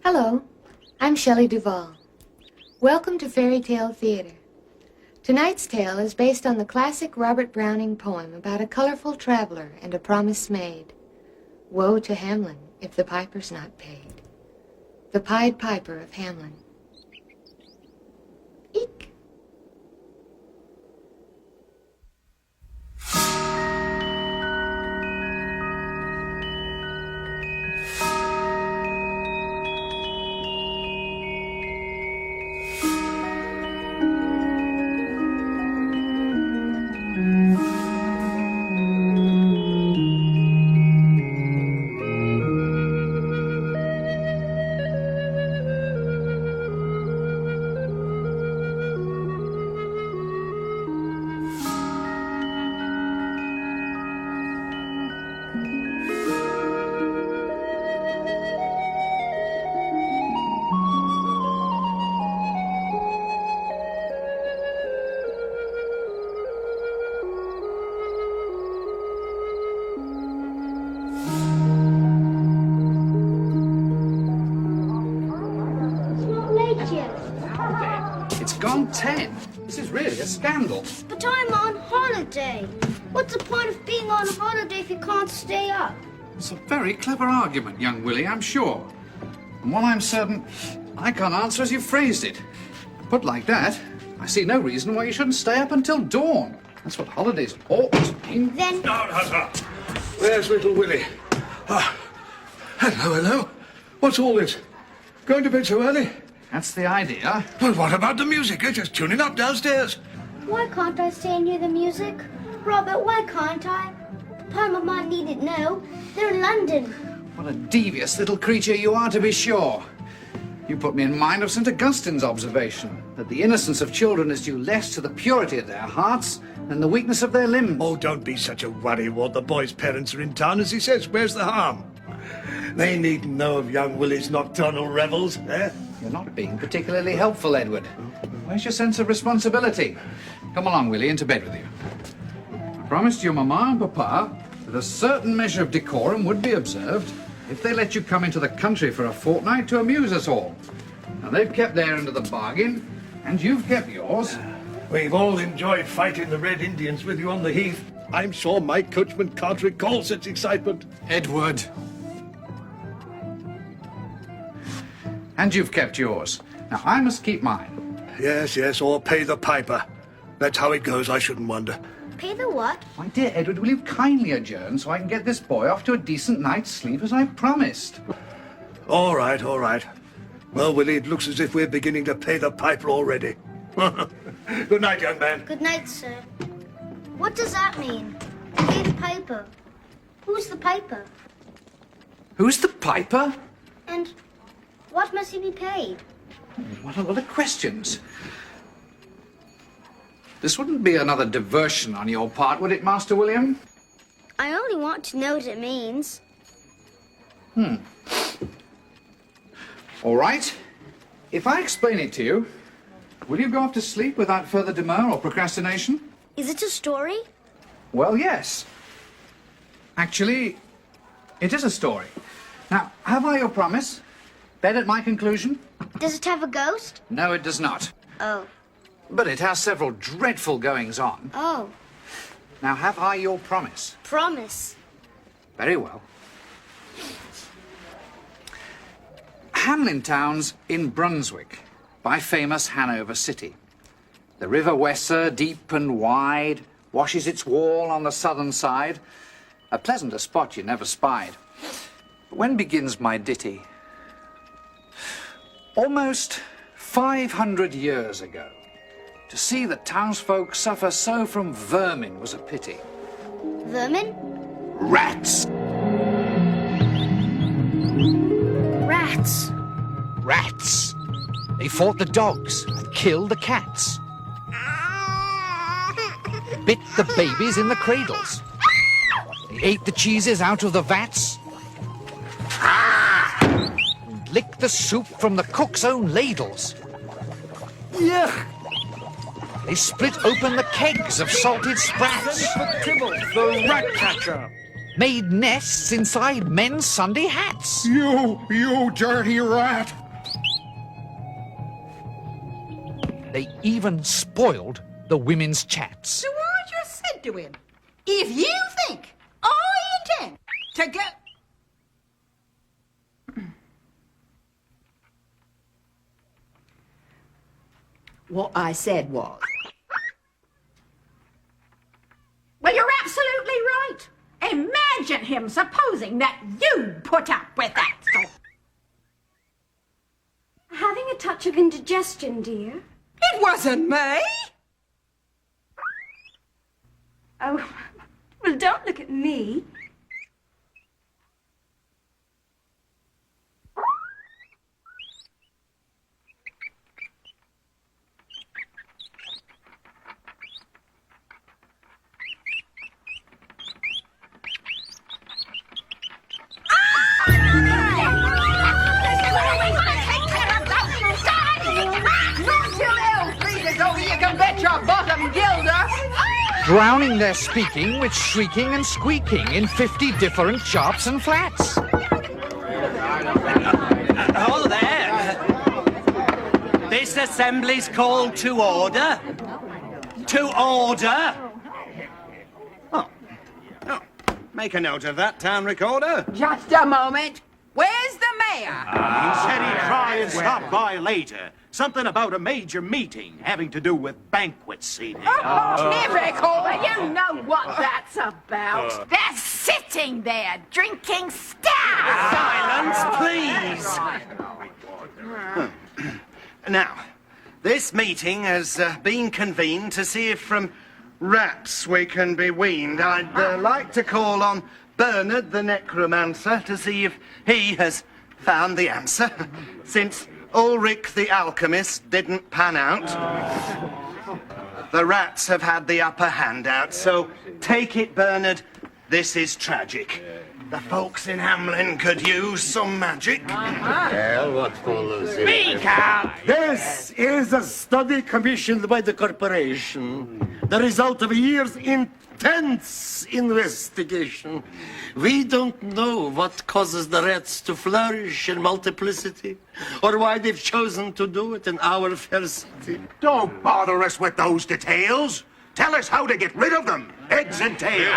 Hello, I'm Shelley Duvall. Welcome to Fairy Tale Theater. Tonight's tale is based on the classic Robert Browning poem about a colorful traveler and a promise made. Woe to Hamlin if the piper's not paid. The Pied Piper of Hamlin. Eek! It's gone 10. This is really a scandal. But I'm on holiday. What's the point of being on holiday if you can't stay up? It's a very clever argument, young Willie, I'm sure. And one I'm certain I can't answer as you phrased it. Put like that, I see no reason why you shouldn't stay up until dawn. That's what holidays ought to mean. Then... Where's little Willie? Ah, hello. What's all this? Going to bed so early? That's the idea. Well, what about the music? It's just tuning up downstairs. Why can't I stay and hear the music? Robert, why can't I? Papa and Mama needn't know. They're in London. What a devious little creature you are, to be sure. You put me in mind of St. Augustine's observation, that the innocence of children is due less to the purity of their hearts than the weakness of their limbs. Oh, don't be such a worrywart. The boy's parents are in town, as he says. Where's the harm? They needn't know of young Willie's nocturnal revels, eh? You're not being particularly helpful, Edward. Where's your sense of responsibility? Come along, Willie, into bed with you. I promised your mamma and papa that a certain measure of decorum would be observed if they let you come into the country for a fortnight to amuse us all. Now, they've kept their end of the bargain, and you've kept yours. We've all enjoyed fighting the Red Indians with you on the heath. I'm sure my coachman can't recall such excitement. Edward. And you've kept yours. Now, I must keep mine. Yes, or pay the piper. That's how it goes, I shouldn't wonder. Pay the what? My dear Edward, will you kindly adjourn so I can get this boy off to a decent night's sleep as I promised? All right. Well, Willie, it looks as if we're beginning to pay the piper already. Good night, young man. Good night, sir. What does that mean? Pay the piper. Who's the piper? Who's the piper? And what must he be paid? What a lot of questions. This wouldn't be another diversion on your part, would it, Master William? I only want to know what it means. All right. If I explain it to you, will you go off to sleep without further demur or procrastination? Is it a story? Well, yes. Actually, it is a story. Now, have I your promise? Bed at my conclusion? Does it have a ghost? No, it does not. Oh. But it has several dreadful goings-on. Oh. Now, have I your promise? Promise. Very well. Hamlin Town's in Brunswick, by famous Hanover City. The River Weser, deep and wide, washes its wall on the southern side. A pleasanter spot you never spied. But when begins my ditty? Almost 500 years ago. To see the townsfolk suffer so from vermin was a pity. Vermin? Rats! Rats. Rats! They fought the dogs and killed the cats. Bit the babies in the cradles. They ate the cheeses out of the vats. And licked the soup from the cook's own ladles. Yuck! They split open the kegs of salted sprats. The rat catcher. made nests inside men's Sunday hats. You dirty rat! They even spoiled the women's chats. So I just said to him, if you think I intend to go... What I said was... Well, you're absolutely right. Imagine him supposing that you put up with that stuff. Having a touch of indigestion, dear. It wasn't me. Oh, well, don't look at me. Drowning their speaking with shrieking and squeaking in 50 different shops and flats. Hold there. This assembly's called to order. To order. Oh. Make a note of that, town recorder. Just a moment. Where's the mayor? He said he'd try and stop by later. Something about a major meeting having to do with banquet seating. Typical, but you know what that's about. They're sitting there drinking stout. Silence, please. Now, this meeting has been convened to see if from rats we can be weaned. I'd like to call on Bernard the necromancer to see if he has found the answer, since Ulrich the alchemist didn't pan out. The rats have had the upper hand out, so take it, Bernard. This is tragic. The folks in Hamlin could use some magic. Well, what follows it? Speak up! This is a study commissioned by the corporation, the result of a year's intense investigation. We don't know what causes the rats to flourish in multiplicity, or why they've chosen to do it in our fair city. Don't bother us with those details. Tell us how to get rid of them. Heads and tails.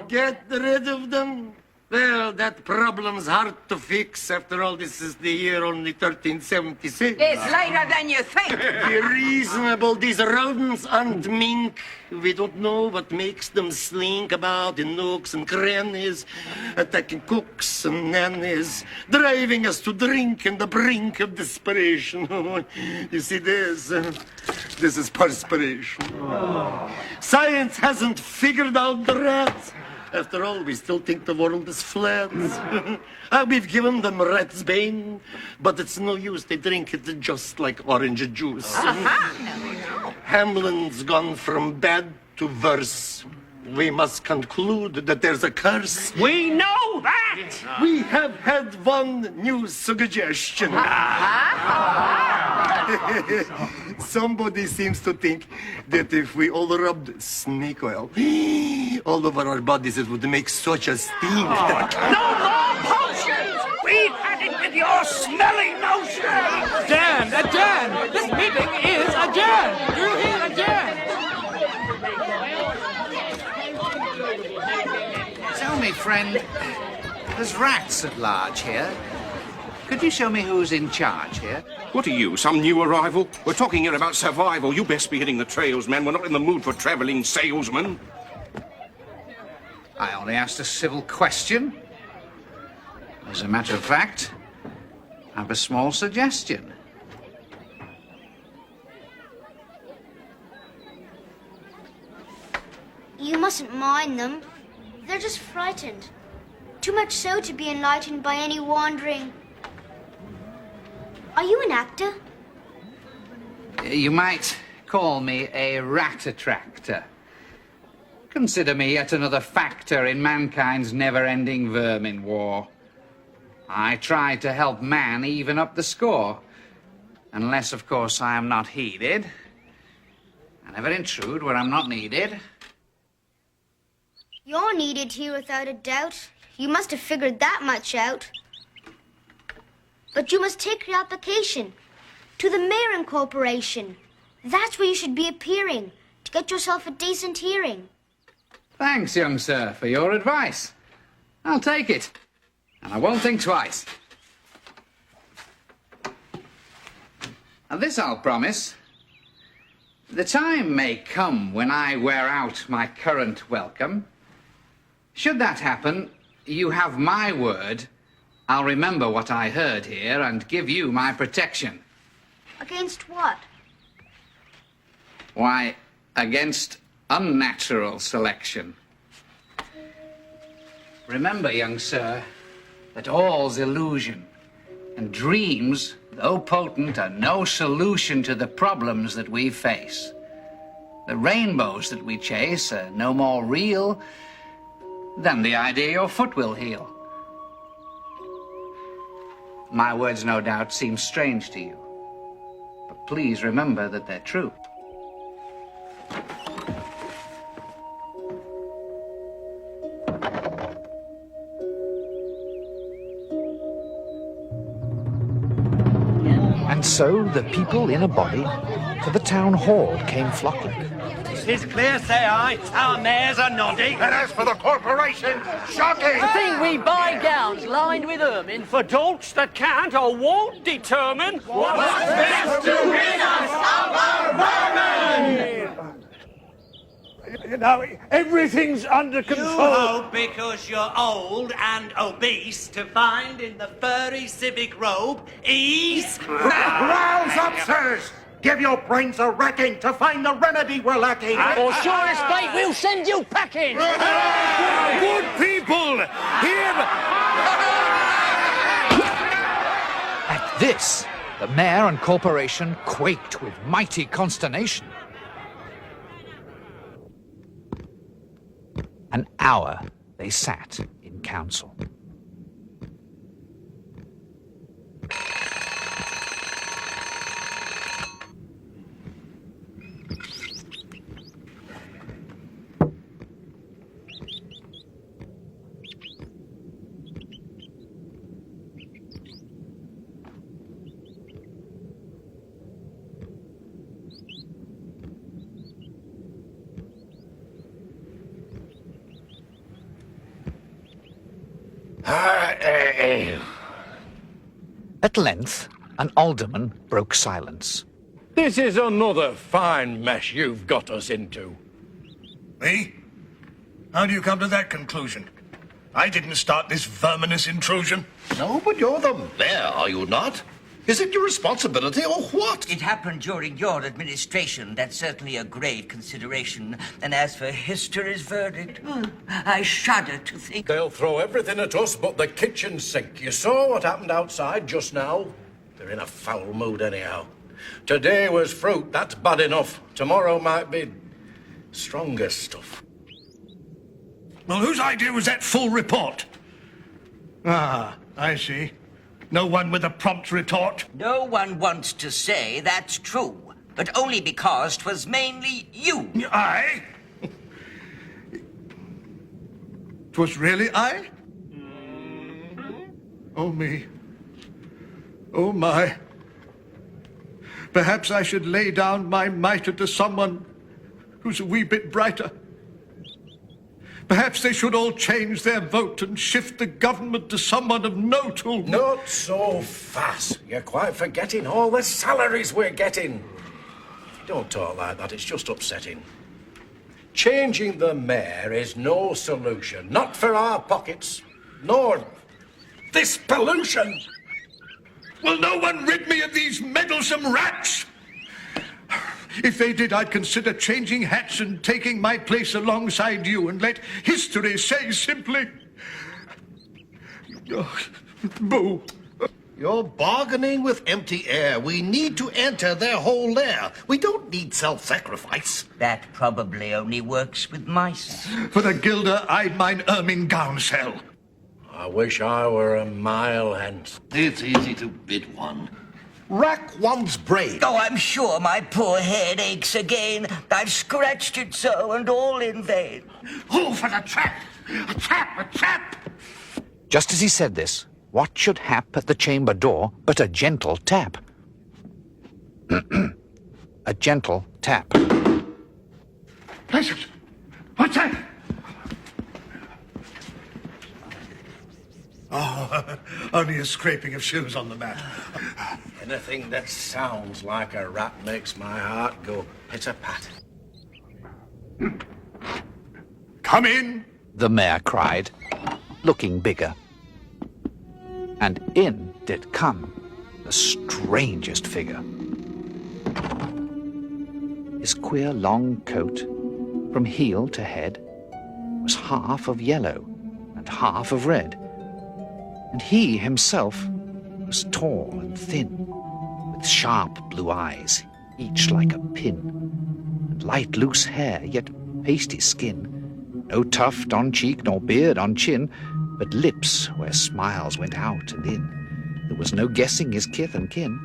Get rid of them? Well, that problem's hard to fix. After all, this is the year only 1376. It's later than you think. Be reasonable. These rodents aren't mink. We don't know what makes them slink about in nooks and crannies, attacking cooks and nannies, driving us to drink on the brink of desperation. You see, this is perspiration. Science hasn't figured out the rat. After all, we still think the world is flat. We've given them rat's bane, but it's no use. They drink it just like orange juice. Hamlin's gone from bad to worse. We must conclude that there's a curse. We know that! We have had one new suggestion. Somebody seems to think that if we all rubbed snake oil all over our bodies, it would make such a stink. No more potions! We've had it with your smelly notions! Adjourn! This meeting is adjourned! You hear adjourned? Tell me, friend, there's rats at large here. Could you show me who's in charge here? What are you, some new arrival? We're talking here about survival. You best be hitting the trails, man. We're not in the mood for travelling salesmen. I only asked a civil question. As a matter of fact, I have a small suggestion. You mustn't mind them. They're just frightened. Too much so to be enlightened by any wandering... Are you an actor? You might call me a rat attractor. Consider me yet another factor in mankind's never-ending vermin war. I try to help man even up the score. Unless, of course, I am not heeded. I never intrude where I'm not needed. You're needed here without a doubt. You must have figured that much out. But you must take your application to the Marin Corporation. That's where you should be appearing to get yourself a decent hearing. Thanks, young sir, for your advice. I'll take it, and I won't think twice. And this I'll promise. The time may come when I wear out my current welcome. Should that happen, you have my word. I'll remember what I heard here and give you my protection. Against what? Why, against unnatural selection. Remember, young sir, that all's illusion, and dreams, though potent, are no solution to the problems that we face. The rainbows that we chase are no more real than the idea your foot will heal. My words, no doubt, seem strange to you, but please remember that they're true. And so the people in a body to the town hall came flocking. It's clear, say I, our mayors are nodding. And as for the corporation, shocking! I think we buy gowns lined with ermine for dolts that can't or won't determine what's best to rid us of our vermin! Now, everything's under control. You hope because you're old and obese to find in the furry civic robe ease? Rouse up, sirs! Give your brains a racking to find the remedy we're lacking. Or sure as fate, we'll send you packing! Good people, hear At this, the mayor and corporation quaked with mighty consternation. An hour they sat in council. At length, an alderman broke silence. This is another fine mess you've got us into. Me? How do you come to that conclusion? I didn't start this verminous intrusion. No, but you're the mayor, are you not? Is it your responsibility or what? It happened during your administration. That's certainly a grave consideration. And as for history's verdict, I shudder to think... They'll throw everything at us but the kitchen sink. You saw what happened outside just now? They're in a foul mood anyhow. Today was fruit, that's bad enough. Tomorrow might be stronger stuff. Well, whose idea was that full report? Ah, I see. No one with a prompt retort? No one wants to say that's true, but only because 'twas mainly you. I? 'Twas really I? Oh, me. Oh, my. Perhaps I should lay down my mitre to someone who's a wee bit brighter. Perhaps they should all change their vote and shift the government to someone of note who... Not so fast. You're quite forgetting all the salaries we're getting. Don't talk like that, it's just upsetting. Changing the mayor is no solution. Not for our pockets, nor this pollution. Will no one rid me of these meddlesome rats? If they did, I'd consider changing hats and taking my place alongside you and let history say simply... Oh, boo. You're bargaining with empty air. We need to enter their whole lair. We don't need self-sacrifice. That probably only works with mice. For the gilder, I'd mine ermine gown sell. I wish I were a mile hence. It's easy to bid one. rack one's brain. Oh, I'm sure my poor head aches again. I've scratched it so, and all in vain. Oh, for the trap! A trap! A trap! Just as he said this, what should hap at the chamber door but a gentle tap? A gentle tap. Blessed! What's that? Oh, only a scraping of shoes on the mat. Anything that sounds like a rat makes my heart go pitter-pat. Come in! The mayor cried, looking bigger. And in did come the strangest figure. His queer long coat, from heel to head, was half of yellow and half of red. And he himself was tall and thin, with sharp blue eyes, each like a pin, and light loose hair, yet pasty skin, no tuft on cheek nor beard on chin, but lips where smiles went out and in. There was no guessing his kith and kin,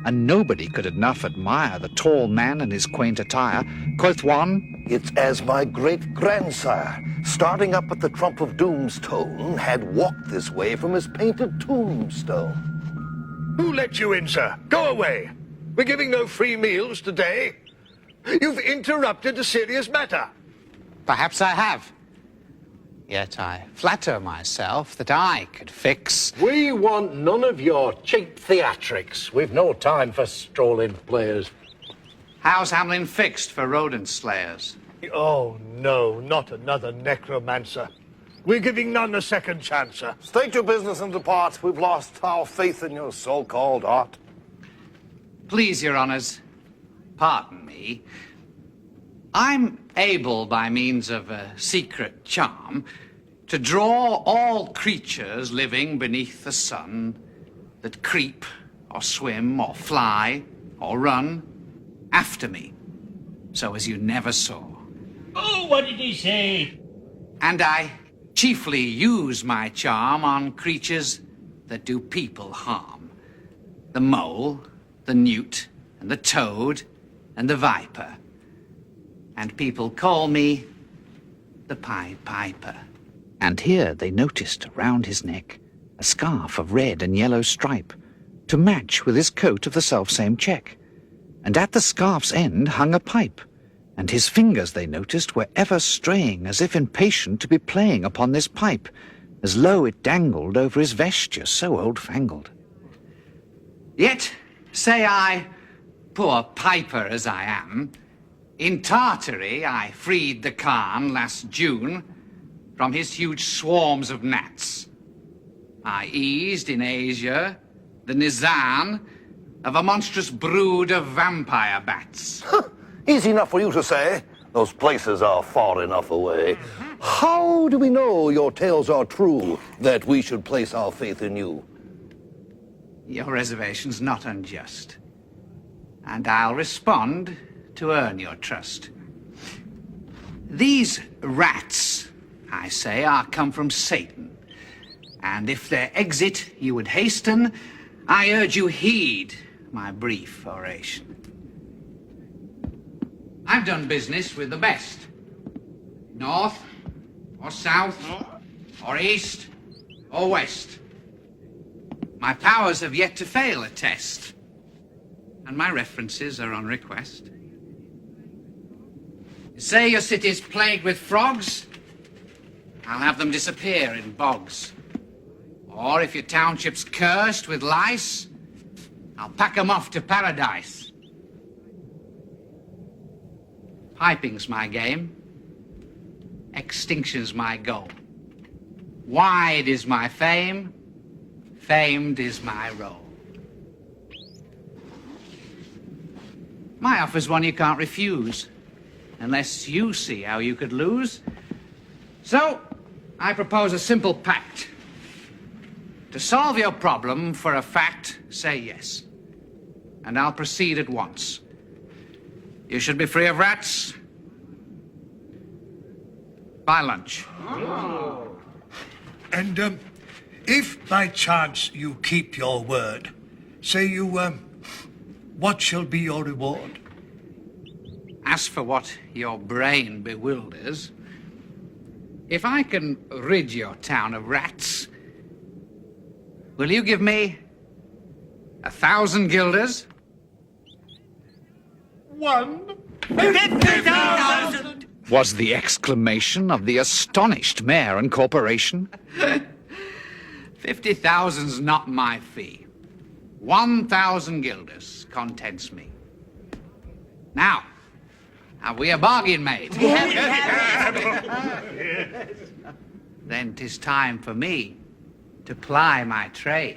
and nobody could enough admire the tall man and his quaint attire. Quoth one, "It's as my great-grandsire, starting up at the trump of doom's tone, had walked this way from his painted tombstone." Who let you in, sir? Go away. We're giving no free meals today. You've interrupted a serious matter. Perhaps I have. Yet I flatter myself that I could fix... We want none of your cheap theatrics. We've no time for strolling players. How's Hamlin fixed for rodent slayers? Oh, no, not another necromancer. We're giving none a second chance, sir. State your business and depart. We've lost our faith in your so-called art. Please, your honours, pardon me. I'm able, by means of a secret charm, to draw all creatures living beneath the sun that creep, or swim, or fly, or run after me, so as you never saw. Oh, what did he say? And I chiefly use my charm on creatures that do people harm. The mole, the newt, and the toad, and the viper. And people call me the Pied Piper. and here they noticed round his neck a scarf of red and yellow stripe, to match with his coat of the selfsame check. And at the scarf's end hung a pipe, and his fingers, they noticed, were ever straying, as if impatient to be playing upon this pipe, as low it dangled over his vesture, so old-fangled. Yet, say I, poor piper as I am, in Tartary I freed the Khan last June from his huge swarms of gnats. I eased in Asia the Nizam of a monstrous brood of vampire bats. Easy enough for you to say. Those places are far enough away. How do we know your tales are true, that we should place our faith in you? Your reservation's not unjust, and I'll respond to earn your trust. These rats, I say, are come from Satan, and if their exit you would hasten, I urge you heed my brief oration. I've done business with the best, north or south or east or west. My powers have yet to fail a test, and my references are on request. You say your city's plagued with frogs? I'll have them disappear in bogs. Or if your township's cursed with lice, I'll pack 'em off to paradise. Piping's my game. Extinction's my goal. Wide is my fame. Famed is my role. My offer's one you can't refuse, unless you see how you could lose. So, I propose a simple pact. To solve your problem for a fact, say yes, and I'll proceed at once. You should be free of rats by lunch. Oh. And if by chance you keep your word, say you What shall be your reward? As for what your brain bewilders, if I can rid your town of rats, will you give me 1,000 guilders? 50,000! Was the exclamation of the astonished mayor and corporation. 50,000's not my fee. 1,000 guilders contents me. Now, have we a bargain made? Then 'tis time for me to ply my trade.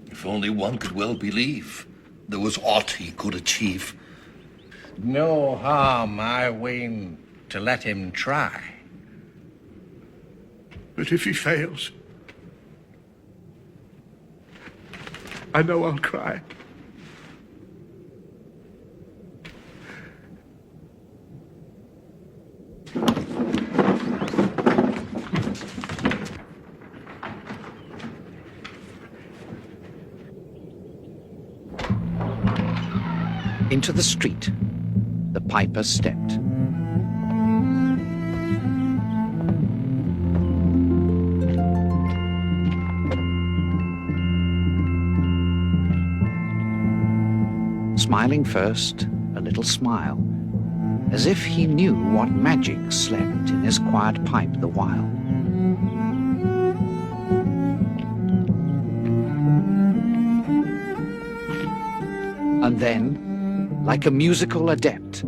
If only one could well believe there was aught he could achieve. No harm, I ween, to let him try. But if he fails, I know I'll cry. Into the street, the piper stepped. Smiling first, a little smile, as if he knew what magic slept in his quiet pipe the while. And then, like a musical adept,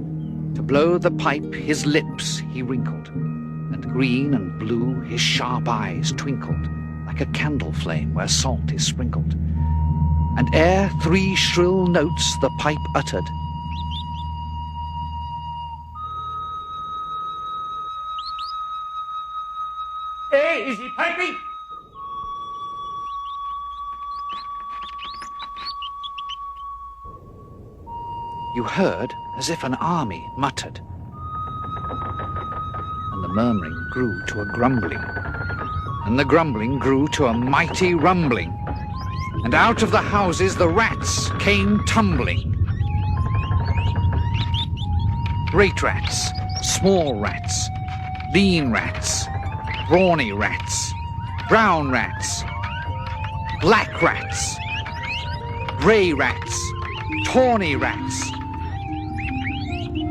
to blow the pipe his lips he wrinkled, and green and blue his sharp eyes twinkled, like a candle flame where salt is sprinkled. And ere 3 shrill notes the pipe uttered, Hey, is he piping? you heard as if an army muttered, and the murmuring grew to a grumbling, and the grumbling grew to a mighty rumbling, and out of the houses the rats came tumbling. Great rats, small rats, lean rats, brawny rats, brown rats, black rats, grey rats, tawny rats,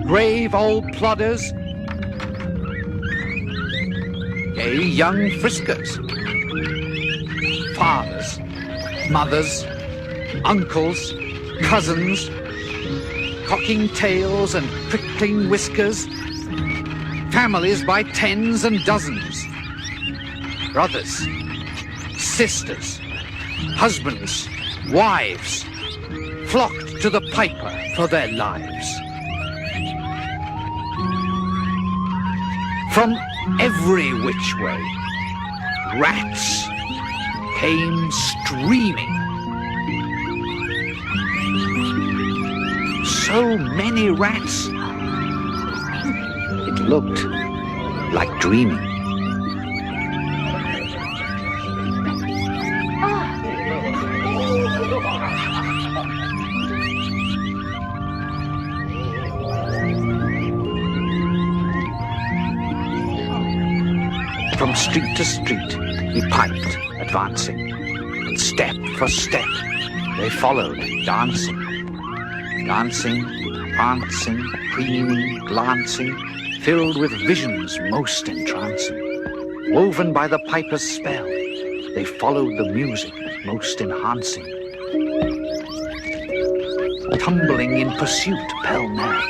grave old plodders, gay young friskers, fathers, mothers, uncles, cousins, cocking tails and prickling whiskers, families by tens and dozens, brothers, sisters, husbands, wives, flocked to the piper for their lives. From every which way, rats came streaming. So many rats, it looked like dreaming. From street to street he piped, advancing, and step for step they followed, dancing. Dancing, prancing, preening, glancing, filled with visions most entrancing. Woven by the piper's spell, they followed the music most enhancing. Tumbling in pursuit pell-mell.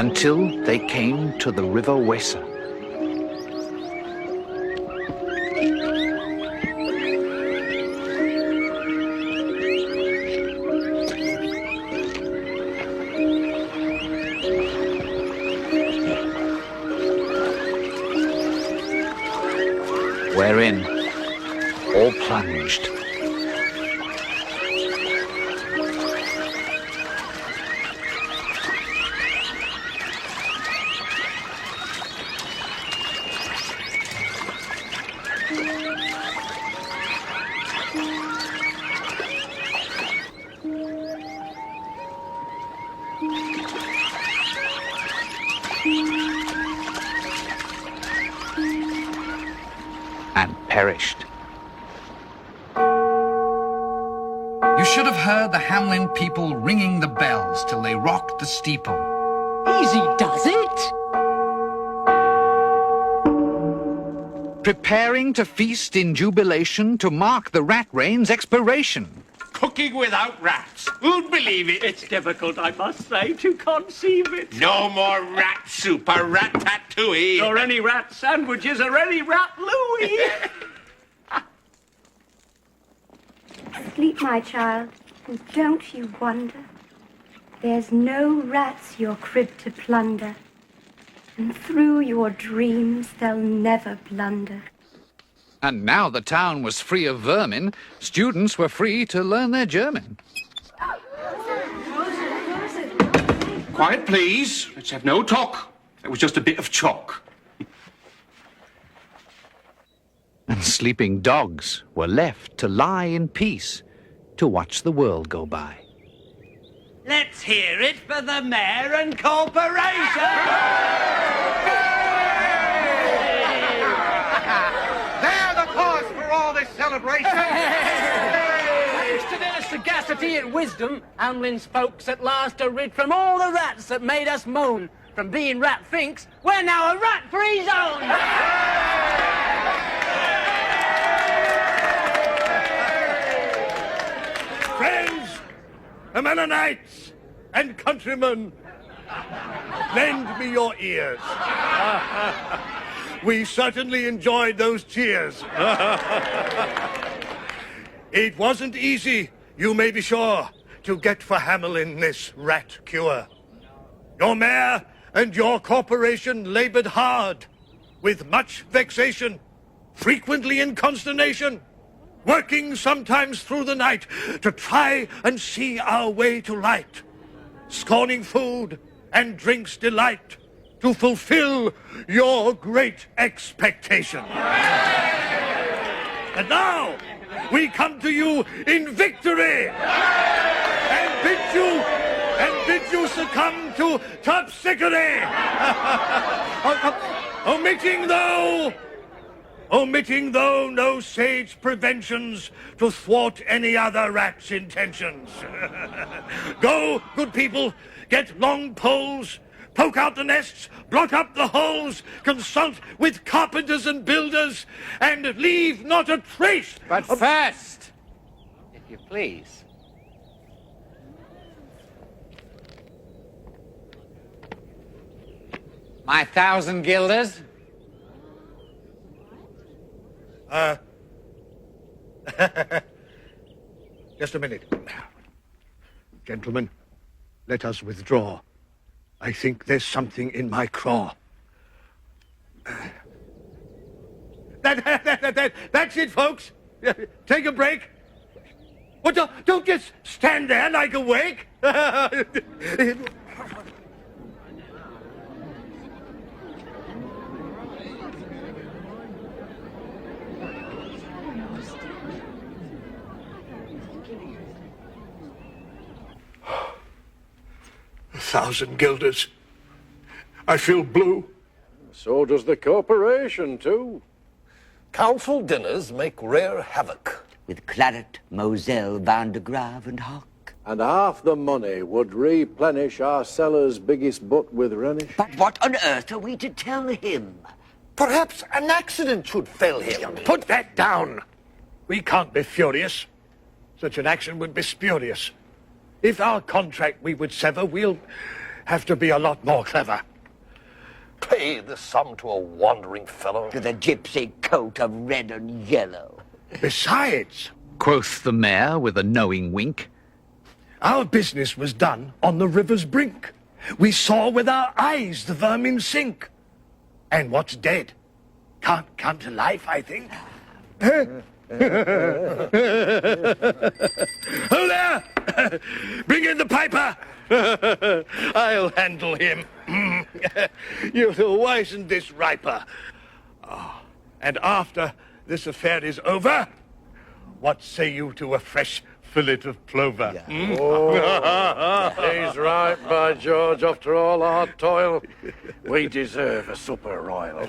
until they came to the River Weser. Wherein all plunged. And perished. You should have heard the Hamlin people ringing the bells till they rocked the steeple. Easy does it. Preparing to feast in jubilation to mark the rat rain's expiration. Cooking without rats. Who'd believe it? It's difficult, I must say, to conceive it. No more rat soup or rat tattooey. Or any rat sandwiches or any rat Louis. Sleep, my child, and don't you wonder? There's no rats your crib to plunder, and through your dreams they'll never blunder. And now the town was free of vermin, students were free to learn their German. Quiet, please. Let's have no talk. That was just a bit of chalk. And sleeping dogs were left to lie in peace to watch the world go by. Let's hear it for the mayor and corporation! They're the cause for all this celebration. Thanks to their sagacity and wisdom, Hamlin's folks at last are rid from all the rats that made us moan. From being rat finks, we're now a rat-free zone! Friends, the Mennonites, and countrymen, lend me your ears. We certainly enjoyed those cheers. It wasn't easy, you may be sure, to get for Hamlin this rat cure. Your mayor and your corporation labored hard, with much vexation, frequently in consternation, working sometimes through the night to try and see our way to light, scorning food and drink's delight to fulfill your great expectation. And now we come to you in victory and bid you succumb to topsickery, omitting though no sage preventions to thwart any other rat's intentions. Go, good people, get long poles, poke out the nests, block up the holes, consult with carpenters and builders, and leave not a trace. But first, if you please. My 1,000 guilders. Just a minute. Gentlemen, let us withdraw. I think there's something in my craw. That's it, folks. Take a break. Well, don't just stand there like a wake. 1,000 guilders. I feel blue. So does the corporation, too. Council dinners make rare havoc. With claret, moselle, Van de Grave, and hock. And half the money would replenish our cellar's biggest butt with Rhenish. But what on earth are we to tell him? Perhaps an accident should fell him. Put that down. We can't be furious. Such an action would be spurious. If our contract we would sever, we'll have to be a lot more clever. Pay this sum to a wandering fellow? To the gypsy coat of red and yellow. Besides, quoth the mayor with a knowing wink, our business was done on the river's brink. We saw with our eyes the vermin sink. And what's dead can't come to life, I think. Who there? Bring in the piper. I'll handle him. You'll wizen this riper. Oh, and after this affair is over, what say you to a fresh fillet of plover? Yeah. Oh, he's right, by George. After all our toil, we deserve a supper royal.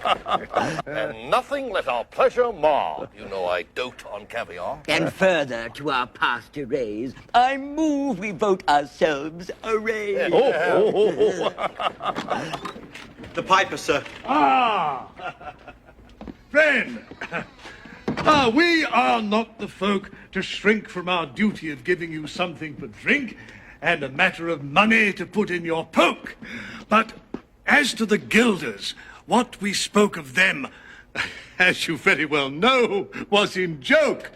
And nothing let our pleasure mar. You know I dote on caviar. And further to our pastures, I move we vote ourselves array. The piper, sir. Friend, we are not the folk to shrink from our duty of giving you something for drink and a matter of money to put in your poke. But as to the guilders, what we spoke of them, as you very well know, was in joke.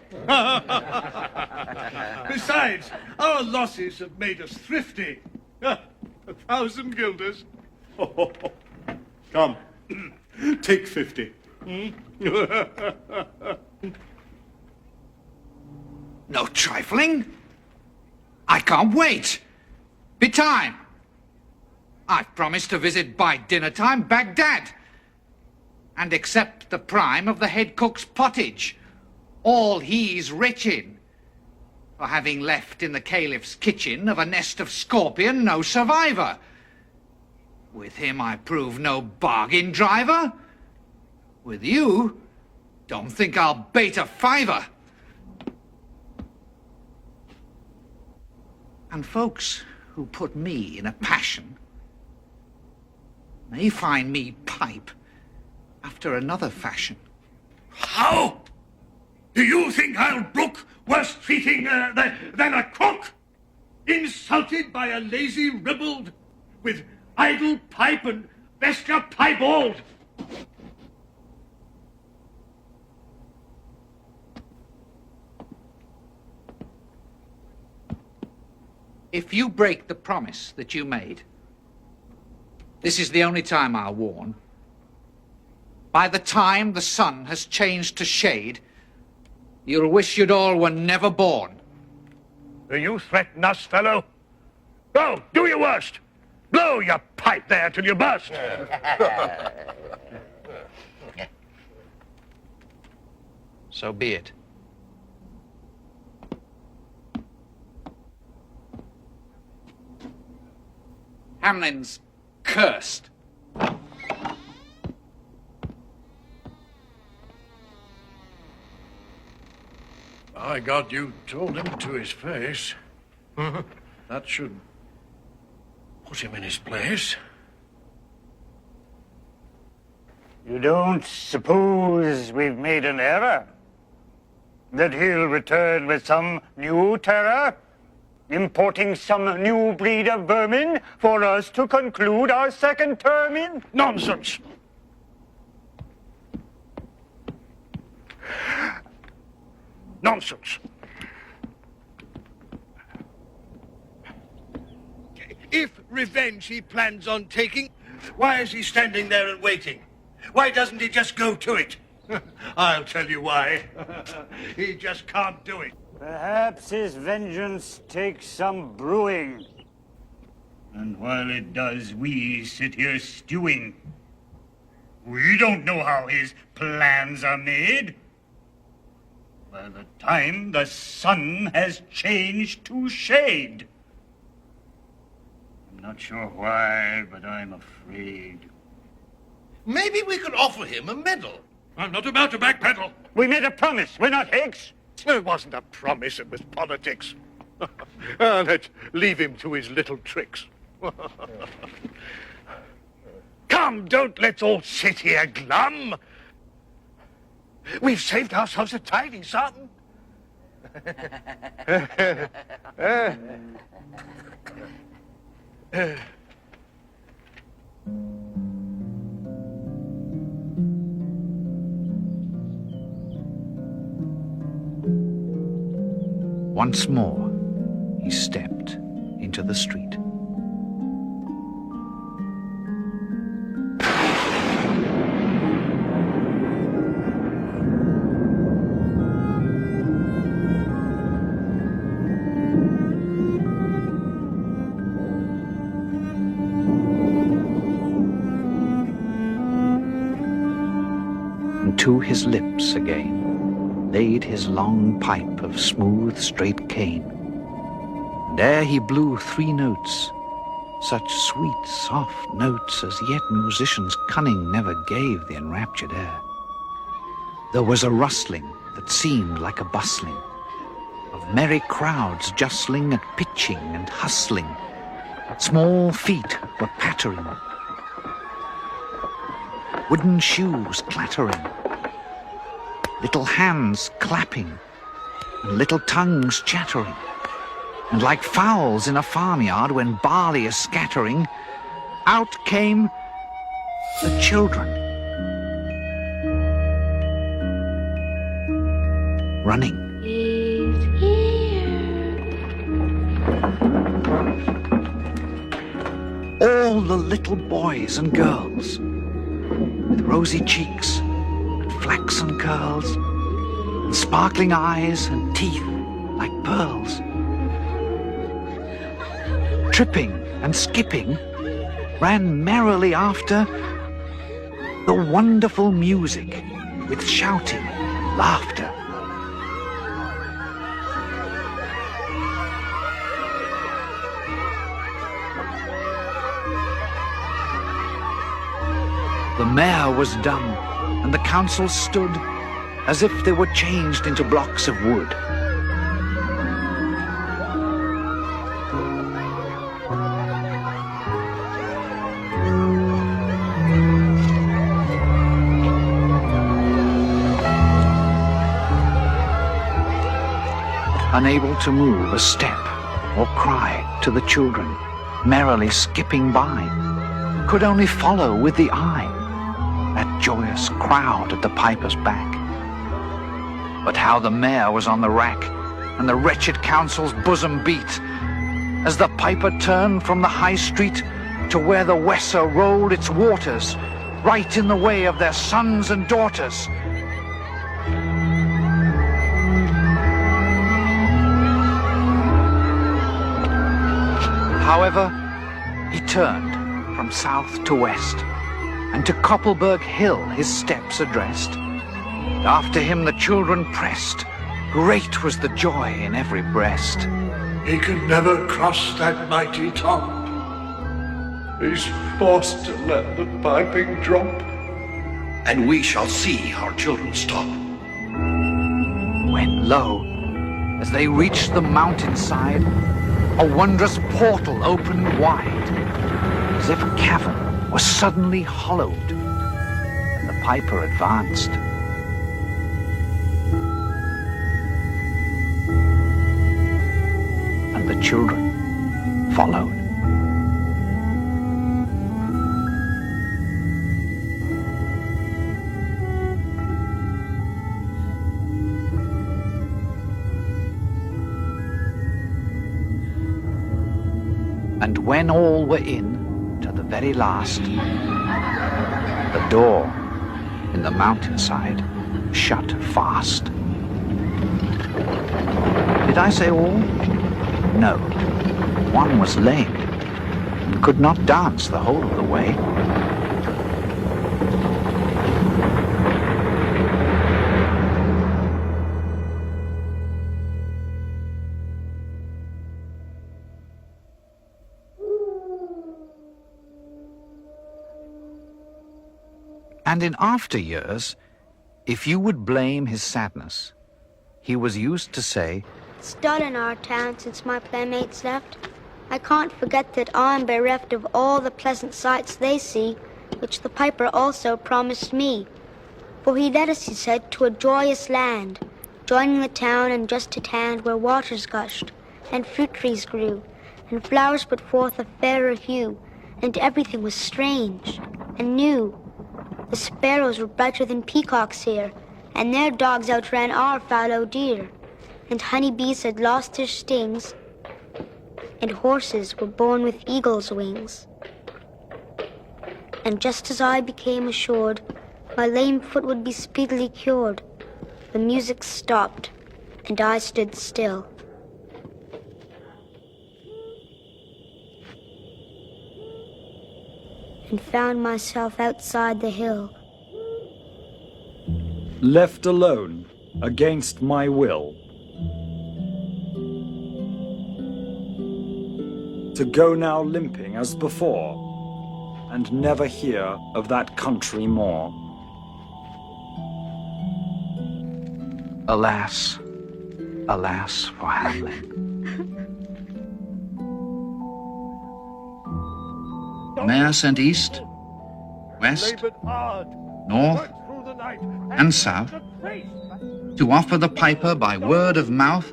Besides, our losses have made us thrifty. 1,000 guilders. Come, take 50. No trifling. I can't wait. Be time. I've promised to visit by dinner time Baghdad and accept the prime of the head cook's pottage, all he's rich in, for having left in the caliph's kitchen of a nest of scorpion no survivor. With him I prove no bargain driver. With you, don't think I'll bait a fiver. And folks who put me in a passion may find me pipe after another fashion. How? Do you think I'll brook worse treating than a cook? Insulted by a lazy ribald with idle pipe and vesture piebald? If you break the promise that you made, this is the only time I'll warn. By the time the sun has changed to shade, you'll wish you'd all were never born. Do you threaten us, fellow? Go, do your worst. Blow your pipe there till you burst. so be it. Hamlin's cursed. By God, you told him to his face. That should put him in his place. You don't suppose we've made an error? That he'll return with some new terror? Importing some new breed of vermin for us to conclude our second term in? Nonsense! Nonsense! If revenge he plans on taking, why is he standing there and waiting? Why doesn't he just go to it? I'll tell you why. He just can't do it. Perhaps his vengeance takes some brewing. And while it does, we sit here stewing. We don't know how his plans are made. By the time the sun has changed to shade. I'm not sure why, but I'm afraid. Maybe we could offer him a medal. I'm not about to backpedal. We made a promise. We're not Hicks. It wasn't a promise, it was politics. Let's leave him to his little tricks. Come, don't let's all sit here glum. We've saved ourselves a tidy sum. Once more, he stepped into the street. And to his lips again laid his long pipe of smooth, straight cane. And ere he blew 3 notes, such sweet, soft notes as yet musician's cunning never gave the enraptured air, there was a rustling that seemed like a bustling of merry crowds justling and pitching and hustling. Small feet were pattering, wooden shoes clattering, little hands clapping, and little tongues chattering. And like fowls in a farmyard when barley is scattering, out came the children, running. He's here. All the little boys and girls, with rosy cheeks and flaxen curls, and sparkling eyes and teeth like pearls. Tripping and skipping, ran merrily after the wonderful music with shouting and laughter. The mayor was dumb, and the council stood as if they were changed into blocks of wood. Unable to move a step or cry to the children, merrily skipping by, could only follow with the eye that joyous crowd at the piper's back. But how the mayor was on the rack, and the wretched council's bosom beat, as the piper turned from the high street to where the Weser rolled its waters, right in the way of their sons and daughters. However, he turned from south to west, and to Koppelberg Hill his steps addressed. After him the children pressed. Great was the joy in every breast. He can never cross that mighty top. He's forced to let the piping drop. And we shall see our children stop. When lo, as they reached the mountainside, a wondrous portal opened wide, as if a cavern was suddenly hollowed, and the piper advanced. And the children followed. And when all were in, to the very last, the door in the mountainside shut fast. Did I say all? No. One was lame and could not dance the whole of the way. And in after years, if you would blame his sadness, he was used to say, It's dull in our town since my playmates left. I can't forget that I'm bereft of all the pleasant sights they see, which the piper also promised me. For he led us, he said, to a joyous land, joining the town and just at hand where waters gushed, and fruit trees grew, and flowers put forth a fairer hue, and everything was strange and new. The sparrows were brighter than peacocks here, and their dogs outran our fallow deer, and honeybees had lost their stings, and horses were born with eagle's wings. And just as I became assured my lame foot would be speedily cured, the music stopped, and I stood still. And found myself outside the hill. Left alone, against my will. To go now limping as before, and never hear of that country more. Alas, alas for Hamlin. Mayor sent east, west, north, and south to offer the piper by word of mouth,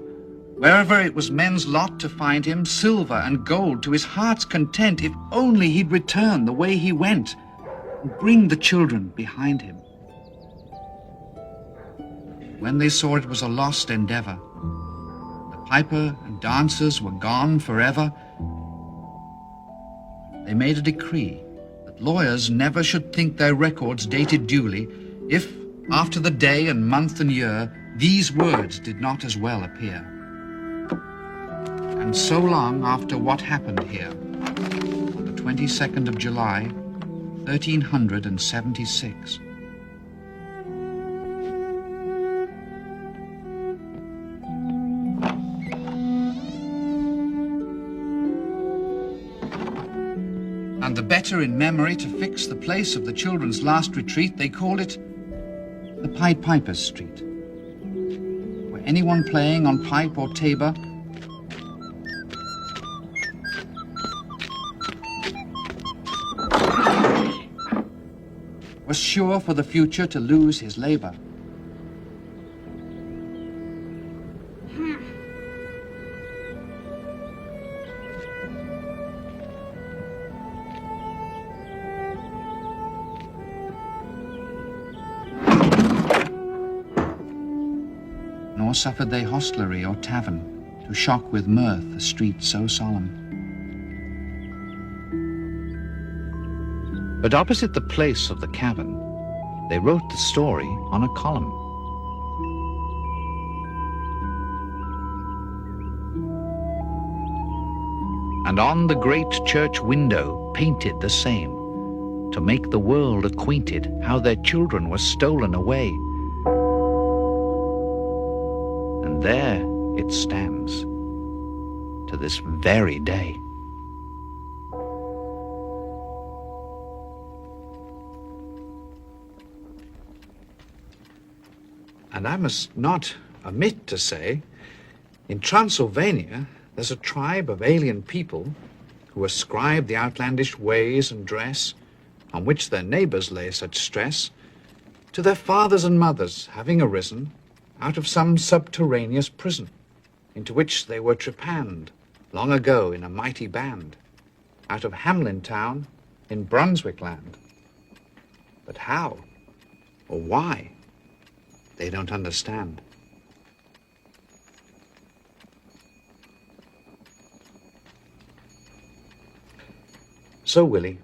wherever it was men's lot to find him, silver and gold to his heart's content, if only he'd return the way he went and bring the children behind him. When they saw it was a lost endeavor, the piper and dancers were gone forever, they made a decree that lawyers never should think their records dated duly if, after the day and month and year, these words did not as well appear. And so long after what happened here, on the 22nd of July, 1376, and the better in memory to fix the place of the children's last retreat, they called it the Pied Piper's Street, where anyone playing on pipe or tabor was sure for the future to lose his labor. Nor suffered they hostelry or tavern to shock with mirth a street so solemn. But opposite the place of the cavern, they wrote the story on a column. And on the great church window painted the same, to make the world acquainted how their children were stolen away. And there it stands to this very day. And I must not omit to say, in Transylvania, there's a tribe of alien people who ascribe the outlandish ways and dress, on which their neighbors lay such stress, to their fathers and mothers having arisen out of some subterraneous prison, into which they were trepanned long ago in a mighty band, out of Hamlin town in Brunswick land. But how, or why, they don't understand. So, Willie,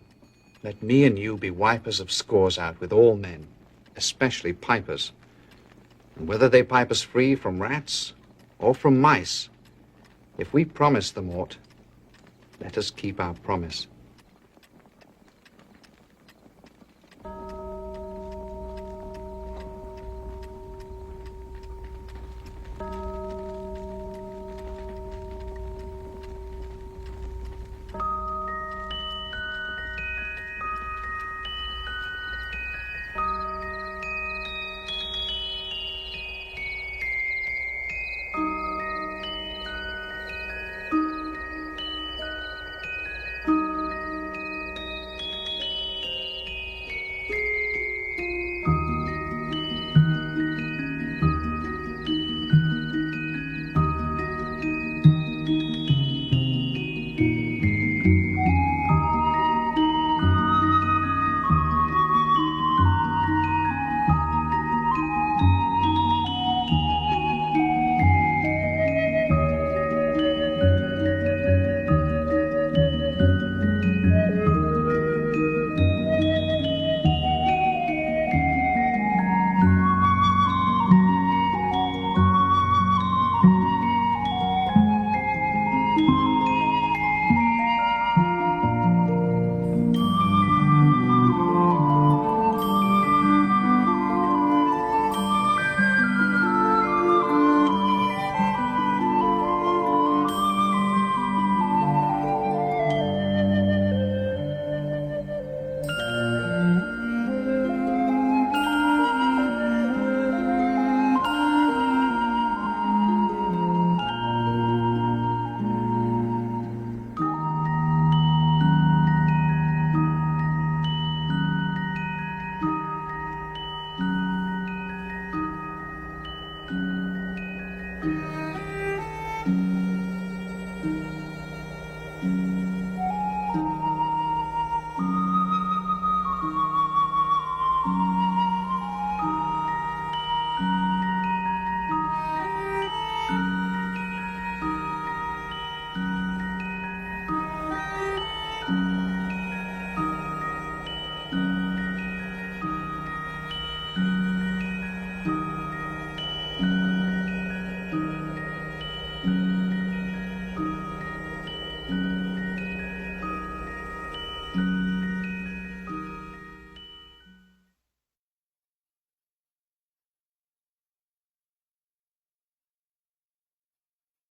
let me and you be wipers of scores out with all men, especially pipers. And whether they pipe us free from rats or from mice, if we promise them aught, let us keep our promise.